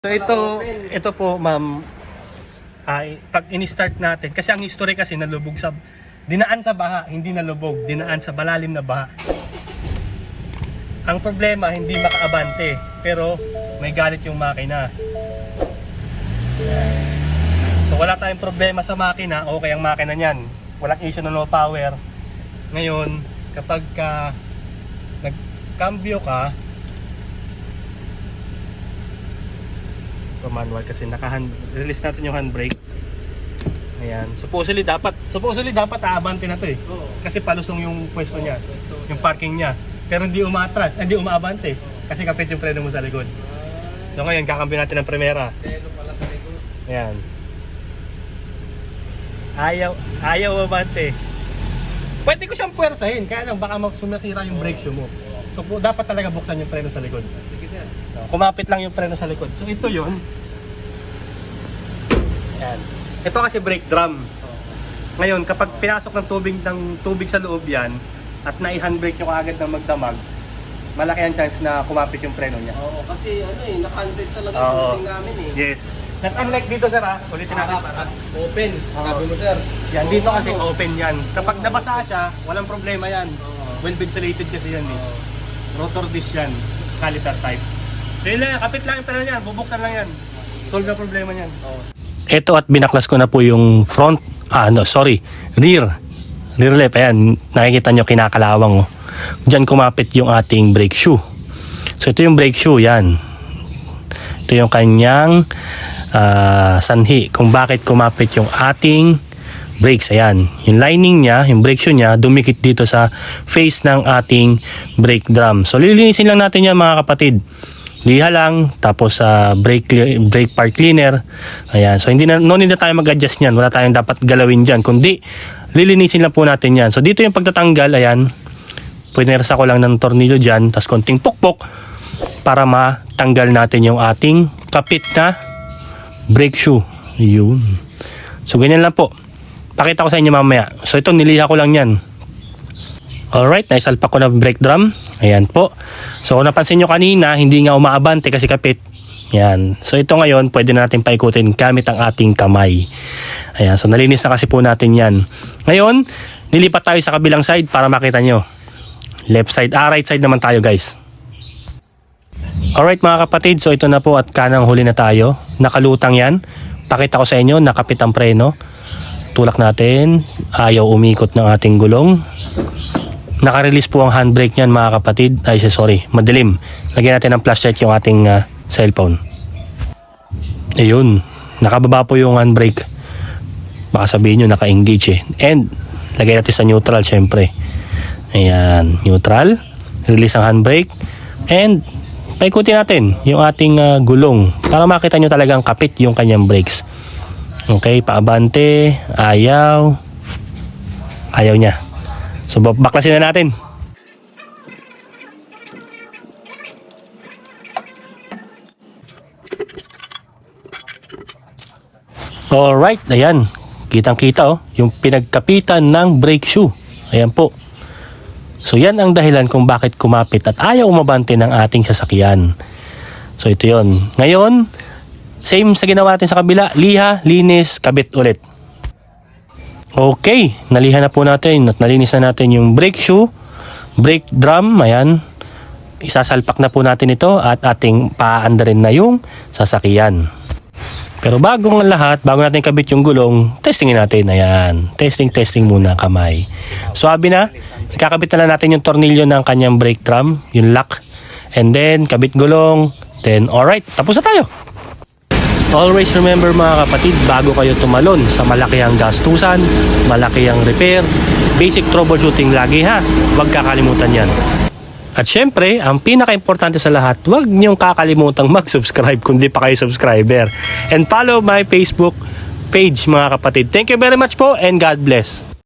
So ito po ma'am, ay pag ini-start natin, kasi ang history kasi nalubog sa, dinaan sa baha, hindi nalubog, dinaan sa malalim na baha. Ang problema, hindi makaabante, pero may galit yung makina. So wala tayong problema sa makina, okay ang makina niyan, walang issue na low power. Ngayon, kapag nagkambyo ka, ito manual kasi naka-release natin yung handbrake. Ayan. Supposedly dapat aabante na to eh. Kasi palusong yung pwesto niya, yung parking niya. Pero hindi umaatras, hindi umaabante kasi kapit yung preno mo sa likod. So ngayon kakambyo natin ng primera. Ayan. Ayaw abante. Pwede ko siyang puwersahin, kaya lang baka sumasira yung brake shoe mo. So dapat talaga buksan yung preno sa likod. So, kumapit lang yung preno sa likod. So ito yun. Ayan. Ito kasi brake drum. Ngayon, kapag pinasok ng tubig sa loob yan at nai-handbrake nyo kaagad ng magdamag, malaki ang chance na kumapit yung preno niya. Oo, kasi naka-handbrake talaga yung tubig namin eh. Yes. Unlike dito sir ulitin natin. Open, sabi mo sir. Yan, dito kasi open yan. Kapag nabasa siya, walang problema yan. Well ventilated kasi yan eh. Rotor disc yan, caliper type. So yun lang, kapit lang yung preno niyan, bubuksan lang yan. Solve na problema niyan. Ito at binaklas ko na po yung front, rear lip. Ayan, nakikita nyo kinakalawang. Diyan kumapit yung ating brake shoe. So ito yung brake shoe, yan. Ito yung kanyang sanhi kung bakit kumapit yung ating brakes. Ayan, yung lining niya, yung brake shoe niya, dumikit dito sa face ng ating brake drum. So lilinisin lang natin yan mga kapatid. Liha lang, tapos brake part cleaner. Ayan, so no need na tayo mag-adjust niyan. Wala tayong dapat galawin dyan, kundi lilinisin lang po natin yan. So dito yung pagtatanggal, ayan, punersa ko lang ng tornilyo dyan, tapos konting pukpok para matanggal natin yung ating kapit na brake shoe. Yun. So ganyan lang po. Pakita ko sa inyo mamaya. So ito, niliha ko lang yan. Alright, naisalpak ko na brake drum. Ayan po. So kung napansin nyo kanina, hindi nga umaabante kasi kapit. Ayan. So ito ngayon, pwede na natin paikutin gamit ang ating kamay. Ayan. So nalinis na kasi po natin yan. Ngayon, nilipat tayo sa kabilang side para makita nyo. Left side, right side naman tayo guys. Alright mga kapatid, so ito na po at kanang huli na tayo. Nakalutang yan. Pakita ko sa inyo, nakapit ang preno. Tulak natin. Ayaw umikot ng ating gulong. Naka-release po ang handbrake niyan mga kapatid. Madilim. Lagyan natin ng flashlight yung ating cellphone. Ayun. Nakababa po yung handbrake. Baka sabihin nyo naka-engage eh. And lagyan natin sa neutral syempre. Ayan. Neutral. Release ang handbrake. And paikutin natin yung ating gulong para makita nyo talagang kapit yung kanyang brakes. Okay. Paabante. Ayaw niya. So baklasin na natin. Alright, ayan. Kitang-kita yung pinagkapitan ng brake shoe. Ayan po. So yan ang dahilan kung bakit kumapit at ayaw umabante ng ating sasakyan. So ito yon. Ngayon, same sa ginawa natin sa kabila. Liha, linis, kabit ulit. Okay, nalihan na po natin at nalinis na natin yung brake shoe, brake drum, ayan. Isasalpak na po natin ito at ating paandarin na yung sasakyan. Pero bago natin kabit yung gulong, testingin natin, ayan. Testing muna kamay. Swabe na, ikakabit na lang natin yung tornilyo ng kanyang brake drum, yung lock. And then, kabit gulong, then alright, tapos na tayo. Always remember mga kapatid, bago kayo tumalon sa malakihang gastusan, malakihang repair, basic troubleshooting lagi ha. Huwag kakalimutan yan. At syempre, ang pinaka-importante sa lahat, huwag niyong kakalimutang mag-subscribe kung di pa kayo subscriber. And follow my Facebook page mga kapatid. Thank you very much po and God bless.